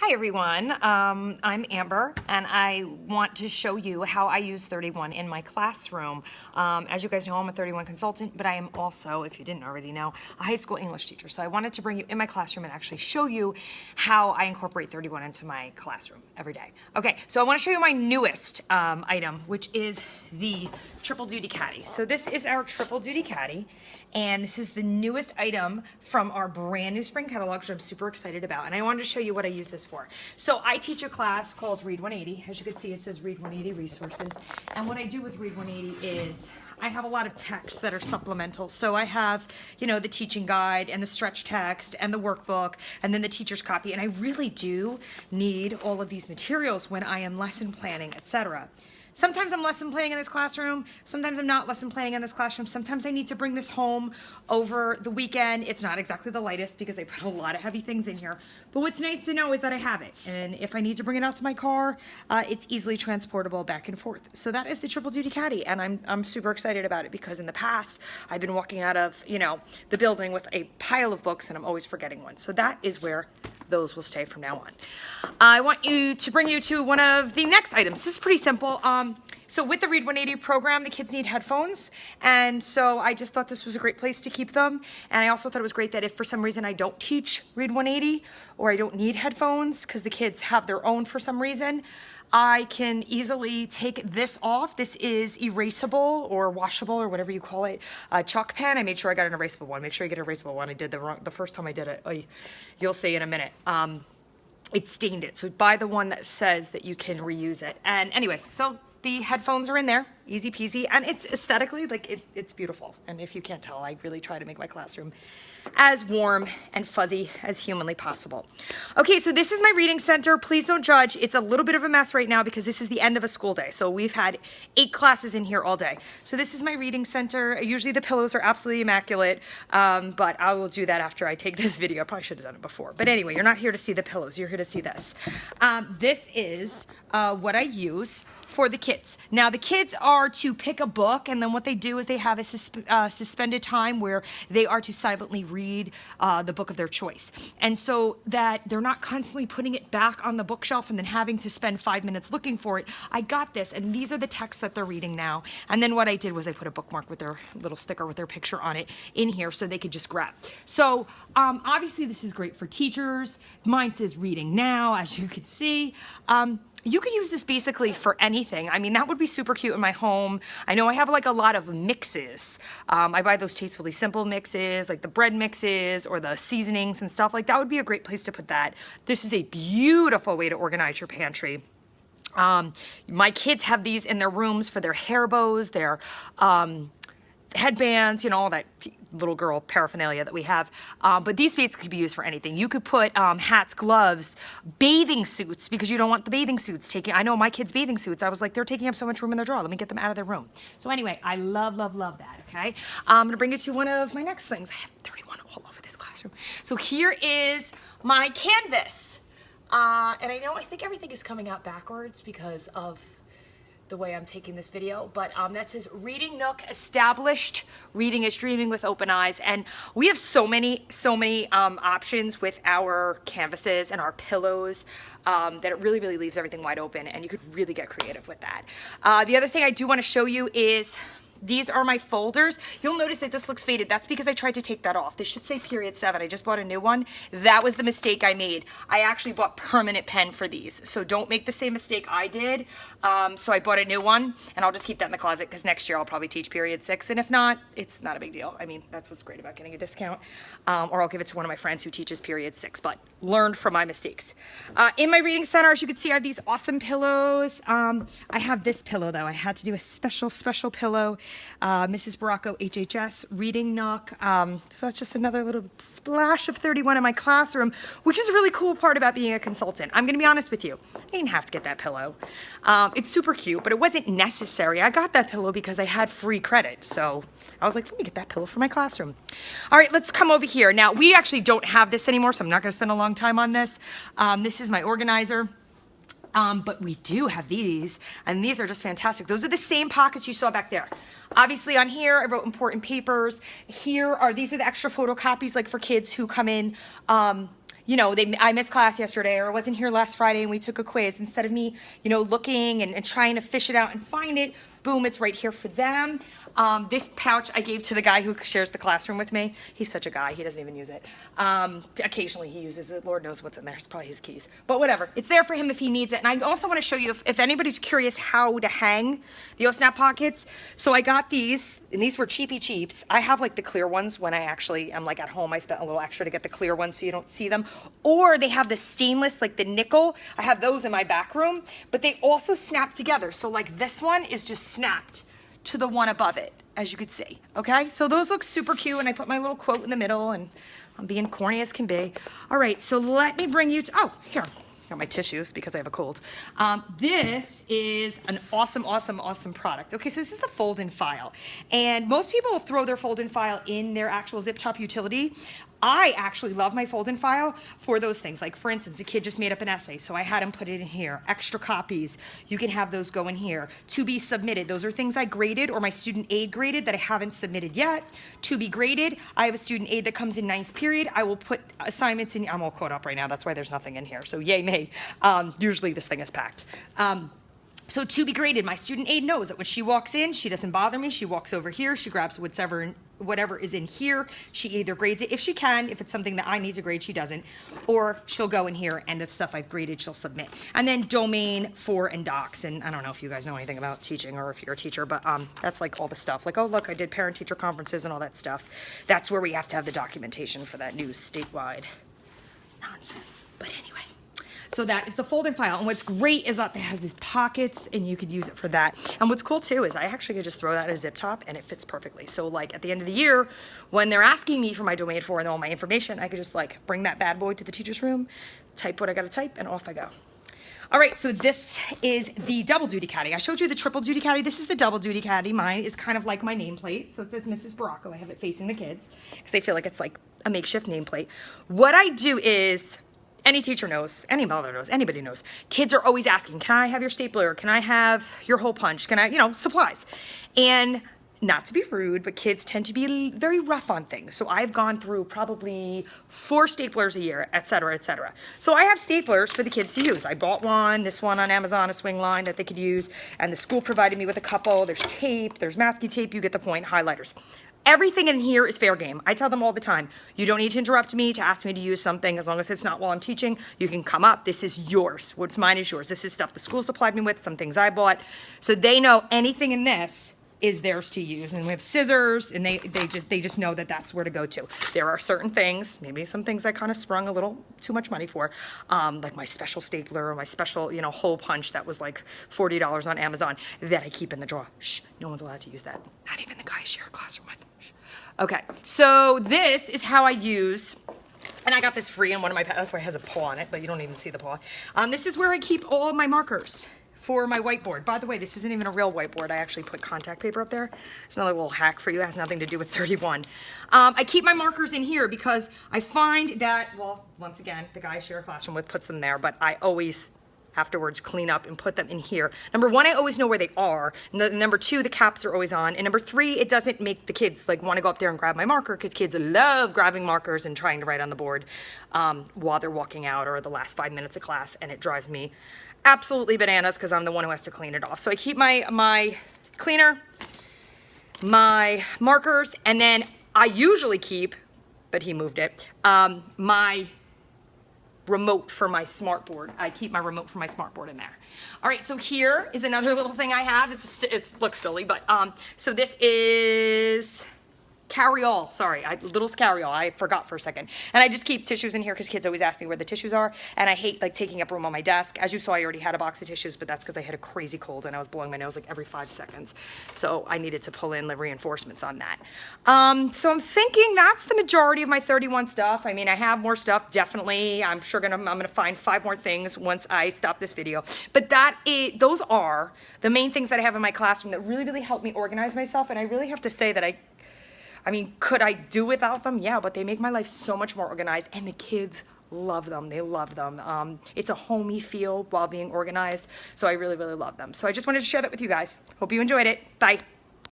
Hi everyone, I'm Amber and I want to show you how I use 31 in my classroom. As you guys know, I'm a 31 consultant, but I am also, if you didn't already know, a high school English teacher. So I wanted to bring you in my classroom and actually show you how I incorporate 31 into my classroom every day. Okay, so I want to show you my newest item, which is the Triple Duty Caddy. So this is our Triple Duty Caddy. And this is the newest item from our brand new spring catalog, which I'm super excited about. And I wanted to show you what I use this for. So I teach a class called Read 180. As you can see, it says Read 180 Resources. And what I do with Read 180 is I have a lot of texts that are supplemental. So I have, the teaching guide and the stretch text and the workbook and then the teacher's copy. And I really do need all of these materials when I am lesson planning, etc. Sometimes I'm lesson planning in this classroom. Sometimes I'm not lesson planning in this classroom. Sometimes I need to bring this home over the weekend. It's not exactly the lightest because I put a lot of heavy things in here. But what's nice to know is that I have it. And if I need to bring it out to my car, it's easily transportable back and forth. So that is the Triple Duty Caddy. And I'm super excited about it because in the past, I've been walking out of, the building with a pile of books and I'm always forgetting one. So that is where those will stay from now on. I want to bring you to one of the next items. This is pretty simple. So with the Read 180 program, the kids need headphones. And so I just thought this was a great place to keep them. And I also thought it was great that if for some reason I don't teach Read 180 or I don't need headphones because the kids have their own for some reason, I can easily take this off. This is erasable or washable or whatever you call it. Chalk pen. I made sure I got an erasable one. Make sure you get an erasable one. I did the first time I did it. You'll see in a minute. It stained it. So buy the one that says that you can reuse it. And anyway, so the headphones are in there, easy peasy, and it's aesthetically, it's beautiful. And if you can't tell, I really try to make my classroom as warm and fuzzy as humanly possible. Okay, so this is my reading center. Please don't judge. It's a little bit of a mess right now because this is the end of a school day. So we've had 8 classes in here all day. So this is my reading center. Usually the pillows are absolutely immaculate, but I will do that after I take this video. I probably should have done it before. But anyway, you're not here to see the pillows. You're here to see this. This is what I use for the kids. Now the kids are to pick a book, and then what they do is they have a suspended time where they are to silently read the book of their choice. And so that they're not constantly putting it back on the bookshelf and then having to spend 5 minutes looking for it. I got this, and these are the texts that they're reading now. And then what I did was I put a bookmark with their little sticker with their picture on it in here so they could just grab. So obviously this is great for teachers. Mine says reading now, as you can see. You could use this basically for anything. I mean, that would be super cute in my home. I know I have a lot of mixes. I buy those Tastefully Simple mixes, like the bread mixes or the seasonings and stuff. That would be a great place to put that. This is a beautiful way to organize your pantry. My kids have these in their rooms for their hair bows, their headbands, all that little girl paraphernalia that we have. But these basically could be used for anything. You could put hats, gloves, bathing suits, because you don't want the bathing suits taking, I know my kids' bathing suits, I was like, they're taking up so much room in their drawer. Let me get them out of their room. So anyway, I love, love, love that, okay? I'm gonna bring you to one of my next things. I have 31 all over this classroom. So here is my canvas. And I think everything is coming out backwards because of the way I'm taking this video, but that says Reading Nook established, reading is dreaming with open eyes. And we have so many options with our canvases and our pillows that it really, really leaves everything wide open, and you could really get creative with that. The other thing I do want to show you is these are my folders. You'll notice that this looks faded. That's because I tried to take that off. This should say period 7. I just bought a new one. That was the mistake I made. I actually bought permanent pen for these. So don't make the same mistake I did. So I bought a new one, and I'll just keep that in the closet because next year I'll probably teach period 6. And if not, it's not a big deal. I mean, that's what's great about getting a discount. Or I'll give it to one of my friends who teaches period 6, but learned from my mistakes. In my reading center, as you can see, I have these awesome pillows. I have this pillow though. I had to do a special pillow. Mrs. Baracco HHS Reading Nook. So that's just another little splash of 31 in my classroom, which is a really cool part about being a consultant. I'm gonna be honest with you. I didn't have to get that pillow. It's super cute, but it wasn't necessary. I got that pillow because I had free credit. So I was like, let me get that pillow for my classroom. All right, let's come over here. Now, we actually don't have this anymore, so I'm not gonna spend a long time on this. This is my organizer. But we do have these, and these are just fantastic. Those are the same pockets you saw back there. Obviously on here, I wrote important papers. These are the extra photocopies, like for kids who come in you know, I missed class yesterday or I wasn't here last Friday and we took a quiz, instead of me, you know, looking and trying to fish it out and find it, boom, it's right here for them. This pouch I gave to the guy who shares the classroom with me. He's such a guy, he doesn't even use it. Occasionally he uses it, Lord knows what's in there, it's probably his keys. But whatever, it's there for him if he needs it. And I also wanna show you, if anybody's curious how to hang the O-Snap pockets. So I got these, and these were cheapy cheaps. I have like the clear ones when I actually am like at home. I spent a little extra to get the clear ones so you don't see them. Or they have the stainless, like the nickel. I have those in my back room, but they also snap together. So like this one is just snapped to the one above it, as you could see, okay? So those look super cute, and I put my little quote in the middle, and I'm being corny as can be. All right, so let me bring you to, oh, here, got my tissues because I have a cold. This is an awesome, awesome, awesome product. Okay, so this is the fold-in file, and most people will throw their fold-in file in their actual zip top utility. I actually love my fold-in file for those things. Like for instance, a kid just made up an essay, so I had him put it in here. Extra copies, you can have those go in here. To be submitted, those are things I graded or my student aid graded that I haven't submitted yet. To be graded, I have a student aid that comes in 9th period. I will put assignments in, I'm all caught up right now, that's why there's nothing in here, so yay me. Usually this thing is packed. So to be graded, my student aid knows that when she walks in, she doesn't bother me. She walks over here, she grabs whatever is in here. She either grades it if she can, if it's something that I need to grade, she doesn't, or she'll go in here and the stuff I've graded, she'll submit. And then domain, for, and docs. And I don't know if you guys know anything about teaching or if you're a teacher, but that's like all the stuff. Like, oh, look, I did parent-teacher conferences and all that stuff. That's where we have to have the documentation for that new statewide nonsense. But anyway. So that is the fold-in file, and what's great is that it has these pockets and you could use it for that. And what's cool too is I actually could just throw that in a zip top and it fits perfectly. So like at the end of the year, when they're asking me for my domain for and all my information, I could just like bring that bad boy to the teacher's room, type what I gotta type, and off I go. All right, so this is the double duty caddy. I showed you the triple duty caddy. This is the double duty caddy. Mine is kind of like my nameplate. So it says Mrs. Baracco. I have it facing the kids because they feel like it's like a makeshift nameplate. What I do is, any teacher knows, any mother knows, anybody knows. Kids are always asking, can I have your stapler? Can I have your hole punch? Can I, you know, supplies. And not to be rude, but kids tend to be very rough on things. So I've gone through probably 4 staplers a year, et cetera, et cetera. So I have staplers for the kids to use. I bought one, this one on Amazon, a swing line that they could use. And the school provided me with a couple. There's tape, there's masking tape, you get the point, highlighters. Everything in here is fair game. I tell them all the time, you don't need to interrupt me to ask me to use something. As long as it's not while I'm teaching, you can come up. This is yours. What's mine is yours. This is stuff the school supplied me with, some things I bought. So they know anything in this is theirs to use. And we have scissors, and they just know that that's where to go to. There are certain things, maybe some things I kind of sprung a little too much money for, like my special stapler or my special, you know, hole punch that was like $40 on Amazon that I keep in the drawer. Shh, no one's allowed to use that. Not even the guy I share a classroom with. Shh. Okay, so this is how I use, and I got this free in one of my, that's why it has a paw on it, but you don't even see the paw. This is where I keep all of my markers for my whiteboard. By the way, this isn't even a real whiteboard. I actually put contact paper up there. It's another little hack for you. It has nothing to do with 31. I keep my markers in here because I find that, well, once again, the guy I share a classroom with puts them there, but I always afterwards clean up and put them in here. Number 1, I always know where they are. Number 2, the caps are always on. And number 3, it doesn't make the kids like want to go up there and grab my marker, because kids love grabbing markers and trying to write on the board while they're walking out or the last 5 minutes of class, and it drives me absolutely bananas because I'm the one who has to clean it off. So I keep my cleaner, my markers, and then I usually keep, but he moved it, my remote for my smartboard. I keep my remote for my smartboard in there. All right, so here is another little thing I have. It looks silly, but so this is carry-all, sorry, little carry-all, I forgot for a second. And I just keep tissues in here because kids always ask me where the tissues are, and I hate like taking up room on my desk. As you saw, I already had a box of tissues, but that's because I had a crazy cold and I was blowing my nose like every 5 seconds. So I needed to pull in the reinforcements on that. So I'm thinking that's the majority of my 31 stuff. I mean, I have more stuff, definitely. I'm sure I'm gonna find 5 more things once I stop this video. But those are the main things that I have in my classroom that really, really help me organize myself. And I really have to say that I mean, could I do without them? Yeah, but they make my life so much more organized, and the kids love them. They love them. It's a homey feel while being organized, so I really, really love them. So I just wanted to share that with you guys. Hope you enjoyed it. Bye.